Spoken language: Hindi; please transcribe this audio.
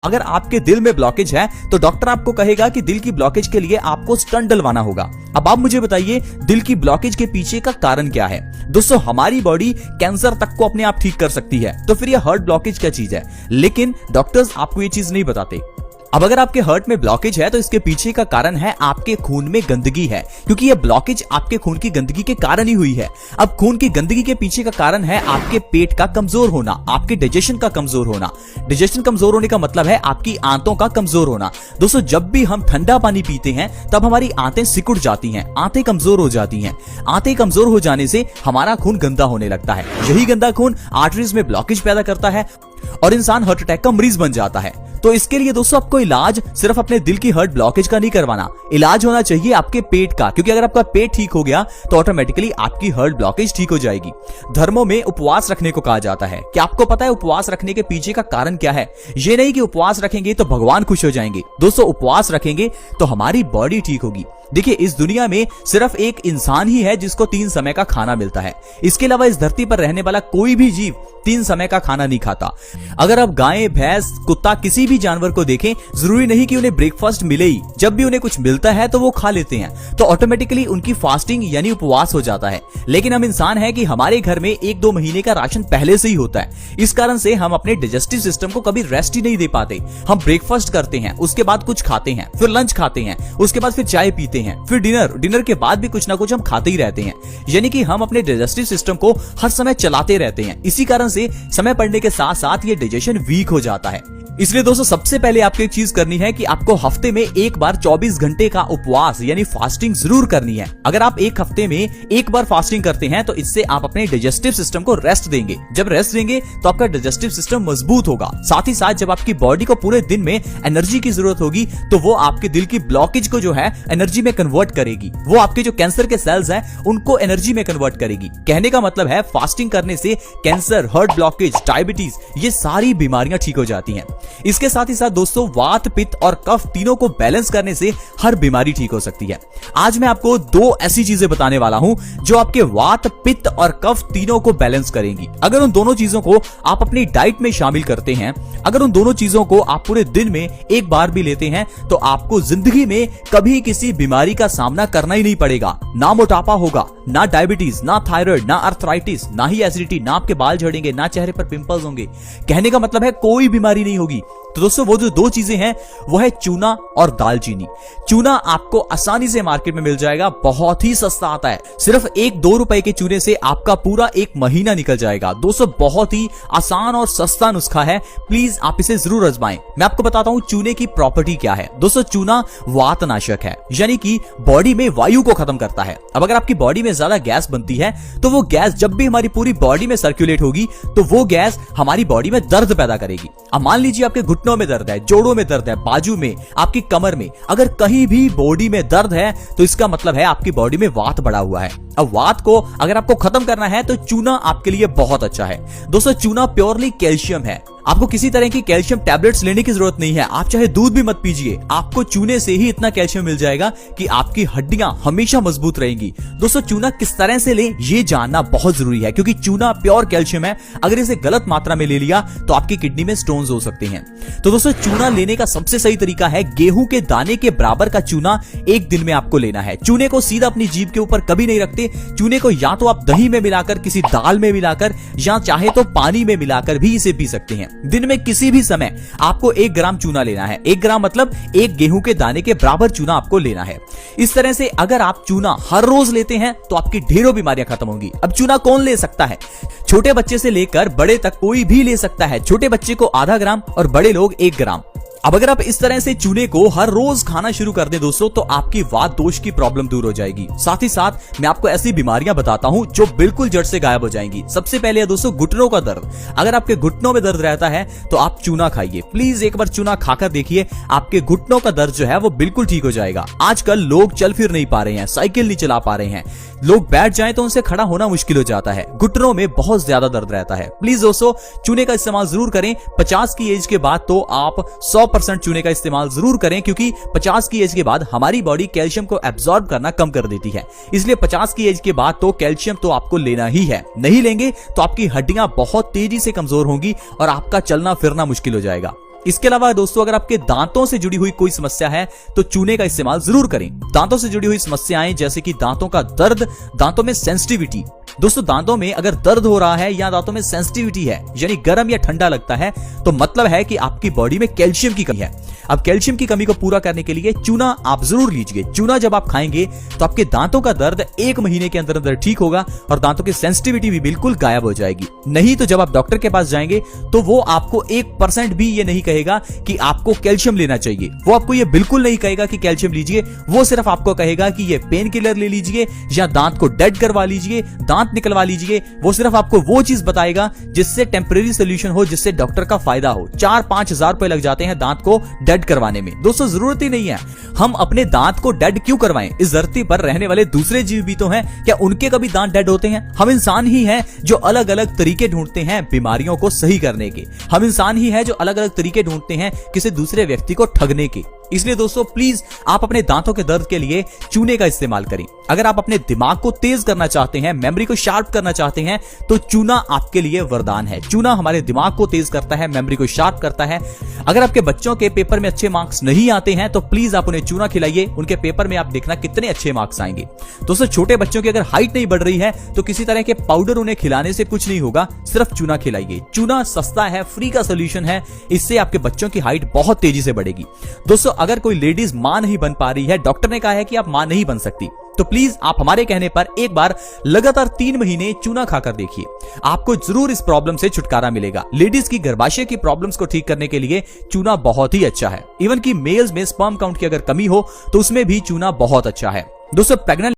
अगर आपके दिल में ब्लॉकेज है तो डॉक्टर आपको कहेगा कि दिल की ब्लॉकेज के लिए आपको स्टंट डलवाना होगा। अब आप मुझे बताइए, दिल की ब्लॉकेज के पीछे का कारण क्या है? दोस्तों, हमारी बॉडी कैंसर तक को अपने आप ठीक कर सकती है, तो फिर ये हार्ट ब्लॉकेज क्या चीज है? लेकिन डॉक्टर्स आपको ये चीज नहीं बताते। अब अगर आपके हार्ट में ब्लॉकेज है तो इसके पीछे का कारण है आपके खून में गंदगी है, क्योंकि ये ब्लॉकेज आपके खून की गंदगी के कारण ही हुई है। अब खून की गंदगी के पीछे का कारण है आपके पेट का कमजोर होना, आपके डाइजेशन का कमजोर होना। डाइजेशन कमजोर होने का मतलब है आपकी आंतों का कमजोर होना। दोस्तों, जब भी हम ठंडा पानी पीते हैं तब हमारी आंतें सिकुड़ जाती हैं, आंतें कमजोर हो जाती हैं। आंतें कमजोर हो जाने से हमारा खून गंदा होने लगता है। यही गंदा खून आर्टरीज में ब्लॉकेज पैदा करता है और इंसान हार्ट अटैक का मरीज बन जाता है। तो इसके लिए दोस्तों आपको इलाज सिर्फ अपने दिल की हार्ट ब्लॉकेज का नहीं करवाना, इलाज होना चाहिए आपके पेट का, क्योंकि अगर आपका पेट ठीक हो गया तो ऑटोमेटिकली आपकी हार्ट ब्लॉकेज ठीक हो जाएगी। धर्मों में उपवास रखने को कहा जाता है। क्या आपको पता है उपवास रखने के पीछे का कारण क्या है? ये नहीं कि उपवास रखेंगे तो भगवान खुश हो जाएंगे। दोस्तों, उपवास रखेंगे तो हमारी बॉडी ठीक होगी। देखिए, इस दुनिया में सिर्फ एक इंसान ही है जिसको 3 समय का खाना मिलता है। इसके अलावा इस धरती पर रहने वाला कोई भी जीव 3 समय का खाना नहीं खाता। अगर आप गाय, भैंस, कुत्ता, किसी भी जानवर को देखें, जरूरी नहीं कि उन्हें ब्रेकफास्ट मिले ही। जब भी उन्हें कुछ मिलता है तो वो खा लेते हैं, तो ऑटोमेटिकली उनकी फास्टिंग यानी उपवास हो जाता है। लेकिन हम इंसान है कि हमारे घर में 1-2 महीने का राशन पहले से ही होता है। इस कारण से हम अपने डाइजेस्टिव सिस्टम को कभी रेस्ट ही नहीं दे पाते। हम ब्रेकफास्ट करते हैं, उसके बाद कुछ खाते हैं, फिर लंच खाते हैं, उसके बाद फिर चाय पीते हैं, फिर डिनर के बाद भी कुछ ना कुछ हम खाते ही रहते हैं। यानी कि हम अपने डाइजेस्टिव सिस्टम को हर समय चलाते रहते हैं। इसी कारण से समय पड़ने के साथ साथ ये डाइजेशन वीक हो जाता है। इसलिए दोस्तों, सबसे पहले आपको एक चीज करनी है कि आपको हफ्ते में एक बार 24 घंटे का उपवास यानी फास्टिंग जरूर करनी है। अगर आप एक हफ्ते में एक बार फास्टिंग करते हैं तो इससे आप अपने डाइजेस्टिव सिस्टम को रेस्ट देंगे। जब रेस्ट देंगे तो आपका डाइजेस्टिव सिस्टम मजबूत होगा। साथ ही साथ जब आपकी बॉडी को पूरे दिन में एनर्जी की जरूरत होगी तो वो आपके दिल की ब्लॉकेज को जो है एनर्जी में कन्वर्ट करेगी। वो आपके जो कैंसर के सेल्स हैं उनको एनर्जी में कन्वर्ट करेगी। कहने का मतलब है फास्टिंग करने से कैंसर, हार्ट ब्लॉकेज, डायबिटीज, ये सारी बीमारियां ठीक हो जाती हैं। इसके साथ ही साथ दोस्तों, वात, पित्त और कफ तीनों को बैलेंस करने से हर बीमारी ठीक हो सकती है। आज मैं आपको 2 ऐसी चीजें बताने वाला हूं जो आपके वात, पित्त और कफ तीनों को बैलेंस करेंगी। अगर उन दोनों चीजों को आप अपनी डाइट में शामिल करते हैं, अगर उन दोनों चीजों को आप पूरे दिन में एक बार भी लेते हैं तो आपको जिंदगी में कभी किसी बीमारी का सामना करना ही नहीं पड़ेगा। ना मोटापा होगा, ना डायबिटीज, ना थायराइड, ना अर्थराइटिस, ना ही एसिडिटी, ना आपके बाल झड़ेंगे, ना चेहरे पर पिंपल्स होंगे। कहने का मतलब है कोई बीमारी नहीं होगी। तो दोस्तों, वो जो 2 चीजें हैं वो है चूना और दालचीनी। चूना आपको आसानी से मार्केट में मिल जाएगा, बहुत ही सस्ता आता है। सिर्फ 1-2 रुपए के चूने से आपका पूरा 1 महीना निकल जाएगा। दोस्तों, बहुत ही आसान और सस्ता नुस्खा है, प्लीज आप इसे जरूर आजमाएं। मैं आपको बताता हूं चूने की प्रॉपर्टी क्या है। दोस्तों, चूना वातनाशक है, यानी कि बॉडी में वायु को खत्म करता है। अब अगर आपकी बॉडी में ज्यादा गैस बनती है तो वो गैस जब भी हमारी पूरी बॉडी में सर्कुलेट होगी तो वो गैस हमारी बॉडी में दर्द पैदा करेगी। अब मान लीजिए आपके घुटनों में दर्द है, जोड़ों में दर्द है, बाजू में, आपकी कमर में, अगर कहीं भी बॉडी में दर्द है तो इसका मतलब है आपकी बॉडी में वात बढ़ा हुआ है। अब वात को अगर आपको खत्म करना है तो चूना आपके लिए बहुत अच्छा है। दोस्तों, चूना प्योरली कैल्शियम है। आपको किसी तरह की कैल्शियम टैबलेट्स लेने की जरूरत नहीं है। आप चाहे दूध भी मत पीजिए, आपको चूने से ही इतना कैल्शियम मिल जाएगा कि आपकी हड्डियां हमेशा मजबूत रहेंगी। दोस्तों, चूना किस तरह से लें ये जानना बहुत जरूरी है, क्योंकि चूना प्योर कैल्शियम है। अगर इसे गलत मात्रा में ले लिया तो आपकी किडनी में स्टोन्स हो सकते हैं। तो दोस्तों, चूना लेने का सबसे सही तरीका है गेहूं के दाने के बराबर का चूना 1 दिन में आपको लेना है। चूने को सीधा अपनी जीभ के ऊपर कभी नहीं रखते। चूने को या तो आप दही में मिलाकर, किसी दाल में मिलाकर, या चाहे तो पानी में मिलाकर भी इसे पी सकते हैं। दिन में किसी भी समय आपको 1 ग्राम चूना लेना है। 1 ग्राम मतलब 1 गेहूं के दाने के बराबर चूना आपको लेना है। इस तरह से अगर आप चूना हर रोज लेते हैं तो आपकी ढेरों बीमारियां खत्म होंगी। अब चूना कौन ले सकता है? छोटे बच्चे से लेकर बड़े तक कोई भी ले सकता है। छोटे बच्चे को आधा ग्राम और बड़े लोग 1 ग्राम। अब अगर आप इस तरह से चूने को हर रोज खाना शुरू कर दें दोस्तों, तो आपकी वात दोष की प्रॉब्लम दूर हो जाएगी। साथ ही साथ मैं आपको ऐसी बीमारियां बताता हूं जो बिल्कुल जड़ से गायब हो जाएंगी। सबसे पहले है दोस्तों घुटनों का दर्द। अगर आपके घुटनों में दर्द रहता है तो आप चूना खाइए। प्लीज एक बार चूना खाकर देखिए, आपके घुटनों का दर्द जो है वो बिल्कुल ठीक हो जाएगा। आजकल लोग चल फिर नहीं पा रहे हैं, साइकिल नहीं चला पा रहे हैं, लोग बैठ जाएं तो उनसे खड़ा होना मुश्किल हो जाता है, घुटनों में बहुत ज्यादा दर्द रहता है। प्लीज दोस्तों, चूने का इस्तेमाल जरूर करें। 50 की एज के बाद तो आप 100% चूने का इस्तेमाल जरूर करें, क्योंकि 50 की एज के बाद हमारी बॉडी कैल्शियम को एब्जॉर्ब करना कम कर देती है। इसलिए 50 की एज के बाद तो कैल्शियम तो आपको लेना ही है। नहीं लेंगे तो आपकी हड्डियां बहुत तेजी से कमजोर होंगी और आपका चलना फिरना मुश्किल हो जाएगा। इसके अलावा दोस्तों अगर आपके दांतों से जुड़ी हुई कोई समस्या है तो चूने का इस्तेमाल जरूर करें। दांतों से जुड़ी हुई समस्याएं जैसे कि दांतों का दर्द, दांतों में सेंसिटिविटी। दोस्तों दांतों में अगर दर्द हो रहा है या दांतों में सेंसिटिविटी है यानी गर्म या ठंडा लगता है तो मतलब है कि आपकी बॉडी में कैल्शियम की कमी है। अब कैल्शियम की कमी को पूरा करने के लिए चूना आप जरूर लीजिए। चूना जब आप खाएंगे तो आपके दांतों का दर्द 1 महीने के अंदर अंदर ठीक होगा और दांतों की सेंसिटिविटी भी बिल्कुल गायब हो जाएगी। नहीं तो जब आप डॉक्टर के पास जाएंगे तो वो आपको 1% भी ये नहीं कहेगा कि आपको कैल्शियम लेना चाहिए। वो आपको ये बिल्कुल नहीं कहेगा कि कैल्शियम लीजिए। वो सिर्फ आपको कहेगा कि ये पेन किलर ले लीजिए या दांत को डेड करवा लीजिए, दांत निकलवा लीजिए। वो सिर्फ आपको वो चीज बताएगा जिससे टेम्परेरी सोल्यूशन हो, जिससे डॉक्टर का फायदा हो। 4-5 हजार रुपए लग जाते हैं दांत को डेड करवाने में। दोस्तों जरूरत ही नहीं है। हम अपने दांत को डेड क्यों करवाएं? इस धरती पर रहने वाले दूसरे जीव भी तो हैं, क्या उनके कभी दांत डेड होते हैं? हम इंसान ही हैं जो अलग अलग तरीके ढूंढते हैं बीमारियों को सही करने के। हम इंसान ही हैं जो अलग अलग तरीके ढूंढते हैं किसी दूसरे व्यक्ति को ठगने के। इसलिए दोस्तों प्लीज आप अपने दांतों के दर्द के लिए चूने का इस्तेमाल करें। अगर आप अपने दिमाग को तेज करना चाहते हैं, मेमोरी को शार्प करना चाहते हैं तो चूना आपके लिए वरदान है। चूना हमारे दिमाग को तेज करता है, मेमोरी को शार्प करता है। अगर आपके बच्चों के पेपर में अच्छे मार्क्स नहीं आते हैं तो प्लीज आप उन्हें चूना खिलाइए। उनके पेपर में आप देखना कितने अच्छे मार्क्स आएंगे। दोस्तों छोटे बच्चों की अगर हाइट नहीं बढ़ रही है तो किसी तरह के पाउडर उन्हें खिलाने से कुछ नहीं होगा, सिर्फ चूना खिलाइए। चूना सस्ता है, फ्री का सोल्यूशन है। इससे आपके बच्चों की हाइट बहुत तेजी से बढ़ेगी। दोस्तों अगर कोई लेडीज मां नहीं बन पा रही है, डॉक्टर ने कहा है कि आप मां नहीं बन सकती, तो प्लीज आप हमारे कहने पर एक बार लगातार 3 महीने चूना खाकर देखिए। आपको जरूर इस प्रॉब्लम से छुटकारा मिलेगा। लेडीज की गर्भाशय की प्रॉब्लम्स को ठीक करने के लिए चूना बहुत ही अच्छा है। इवन कि मेल्स में स्पर्म काउंट की अगर कमी हो तो उसमें भी चूना बहुत अच्छा है। दोस्तों प्रेग्नेंट